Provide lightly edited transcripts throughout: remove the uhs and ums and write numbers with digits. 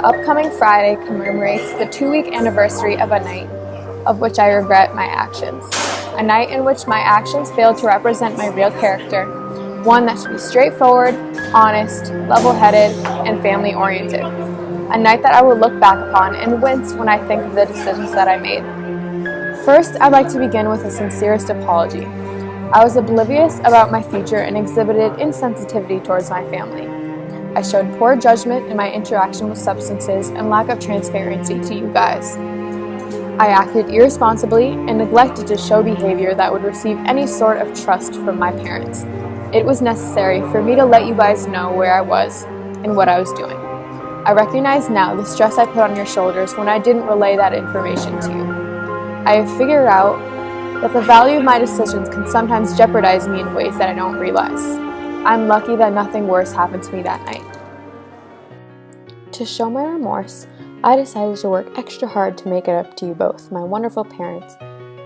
upcoming Friday commemorates the 2-week anniversary of a night of which I regret my actions. A night in which my actions failed to represent my real character, one that should be straightforward, honest, level-headed, and family-oriented. A night that I will look back upon and wince when I think of the decisions that I made. First, I'd like to begin with a sincerest apology. I was oblivious about my future and exhibited insensitivity towards my family. I showed poor judgment in my interaction with substances and lack of transparency to you guys. I acted irresponsibly and neglected to show behavior that would receive any sort of trust from my parents. It was necessary for me to let you guys know where I was and what I was doing. I recognize now the stress I put on your shoulders when I didn't relay that information to you. I have figured out that the value of my decisions can sometimes jeopardize me in ways that I don't realize. I'm lucky that nothing worse happened to me that night. To show my remorse, I decided to work extra hard to make it up to you both, my wonderful parents,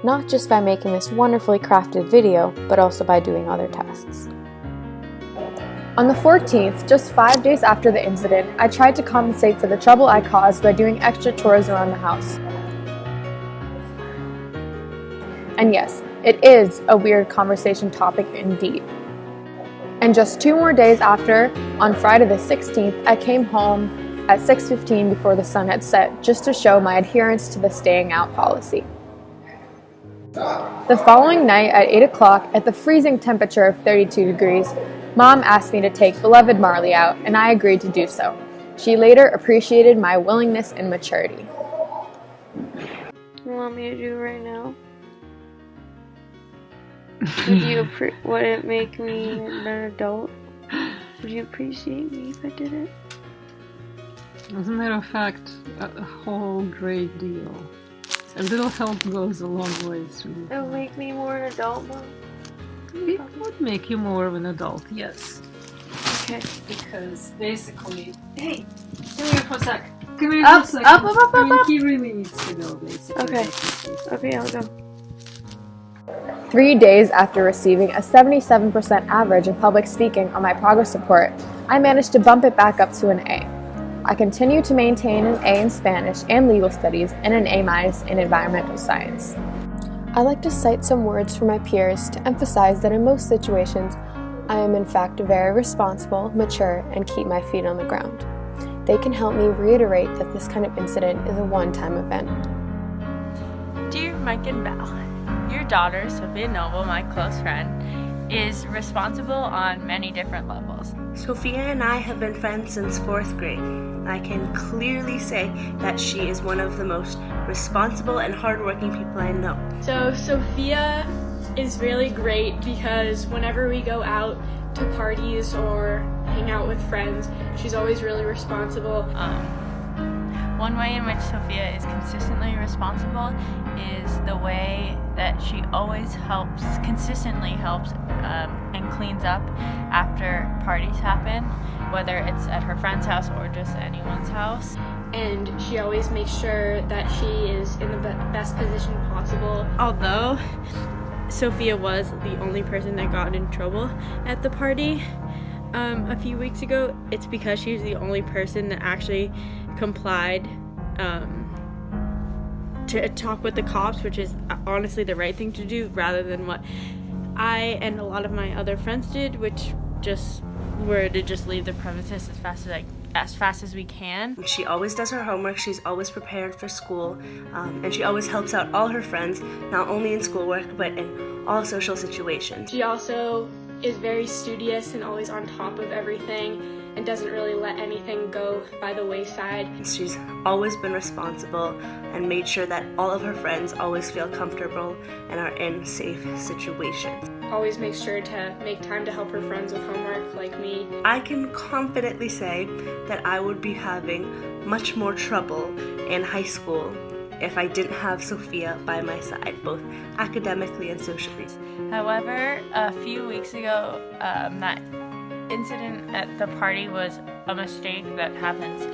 not just by making this wonderfully crafted video, but also by doing other tasks. On the 14th, just 5 days after the incident, I tried to compensate for the trouble I caused by doing extra chores around the house. And yes, it is a weird conversation topic indeed. And just 2 more days after, on Friday the 16th, I came home at 6:15 before the sun had set, just to show my adherence to the staying out policy. The following night at 8 o'clock, at the freezing temperature of 32 degrees, Mom asked me to take beloved Marley out, and I agreed to do so. She later appreciated my willingness and maturity. You want me to do it right now? Would it make me an adult? Would you appreciate me if I did it? As a matter of fact, a whole great deal. A little help goes a long way through. It'll make me more an adult, Mom? It would make you more of an adult, yes. Okay. Because basically... Hey! Come here for a sec! Come here Up, for a sec! up, up, up, up, up. He really needs to go, basically. Okay. Okay, I'll go. 3 days after receiving a 77% average in public speaking on my progress report, I managed to bump it back up to an A. I continue to maintain an A in Spanish and legal studies and an A- in environmental science. I like to cite some words from my peers to emphasize that in most situations, I am in fact very responsible, mature, and keep my feet on the ground. They can help me reiterate that this kind of incident is a one-time event. Dear Mike and Val, your daughter, Sophia Noble, my close friend, is responsible on many different levels. Sophia and I have been friends since 4th grade. I can clearly say that she is one of the most responsible and hardworking people I know. So Sophia is really great because whenever we go out to parties or hang out with friends, she's always really responsible. One way in which Sophia is consistently responsible is the way that she always consistently helps and cleans up after parties happen, whether it's at her friend's house or just anyone's house. And she always makes sure that she is in the best position possible. Although Sophia was the only person that got in trouble at the party a few weeks ago, it's because she was the only person that actually complied to talk with the cops, which is honestly the right thing to do, rather than what I and a lot of my other friends did, which just were to just leave the premises as fast as we can. She always does her homework, she's always prepared for school, and she always helps out all her friends, not only in schoolwork, but in all social situations. She also is very studious and always on top of everything and doesn't really let anything go by the wayside. She's always been responsible and made sure that all of her friends always feel comfortable and are in safe situations. Always makes sure to make time to help her friends with homework like me. I can confidently say that I would be having much more trouble in high school if I didn't have Sophia by my side, both academically and socially. However, a few weeks ago, that incident at the party was a mistake that happens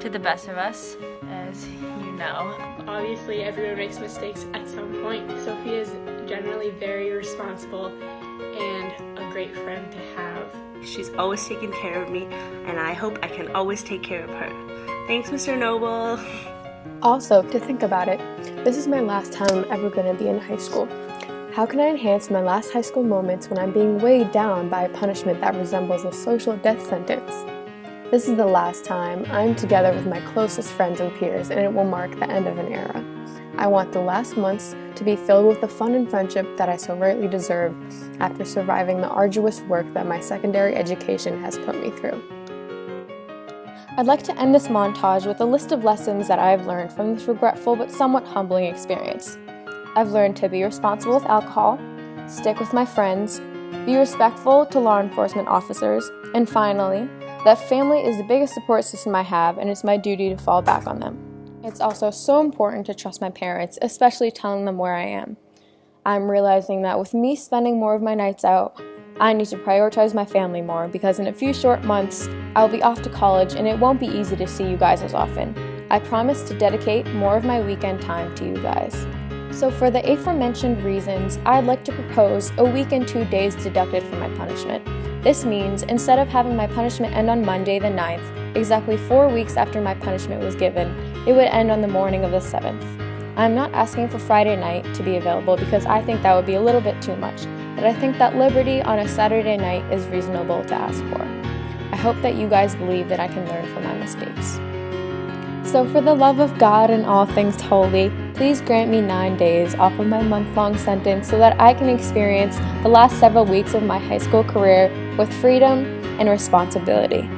to the best of us, as you know. Obviously, everyone makes mistakes at some point. Sophia is generally very responsible and a great friend to have. She's always taken care of me, and I hope I can always take care of her. Thanks, Mr. Noble. Also, to think about it, this is my last time I'm ever going to be in high school. How can I enhance my last high school moments when I'm being weighed down by a punishment that resembles a social death sentence? This is the last time I'm together with my closest friends and peers, and it will mark the end of an era. I want the last months to be filled with the fun and friendship that I so rightly deserve after surviving the arduous work that my secondary education has put me through. I'd like to end this montage with a list of lessons that I have learned from this regretful but somewhat humbling experience. I've learned to be responsible with alcohol, stick with my friends, be respectful to law enforcement officers, and finally, that family is the biggest support system I have and it's my duty to fall back on them. It's also so important to trust my parents, especially telling them where I am. I'm realizing that with me spending more of my nights out, I need to prioritize my family more because in a few short months, I'll be off to college and it won't be easy to see you guys as often. I promise to dedicate more of my weekend time to you guys. So for the aforementioned reasons, I'd like to propose a week and 2 days deducted from my punishment. This means instead of having my punishment end on Monday the 9th, exactly 4 weeks after my punishment was given, it would end on the morning of the 7th. I'm not asking for Friday night to be available because I think that would be a little bit too much, but I think that liberty on a Saturday night is reasonable to ask for. I hope that you guys believe that I can learn from my mistakes. So for the love of God and all things holy, please grant me 9 days off of my month-long sentence so that I can experience the last several weeks of my high school career with freedom and responsibility.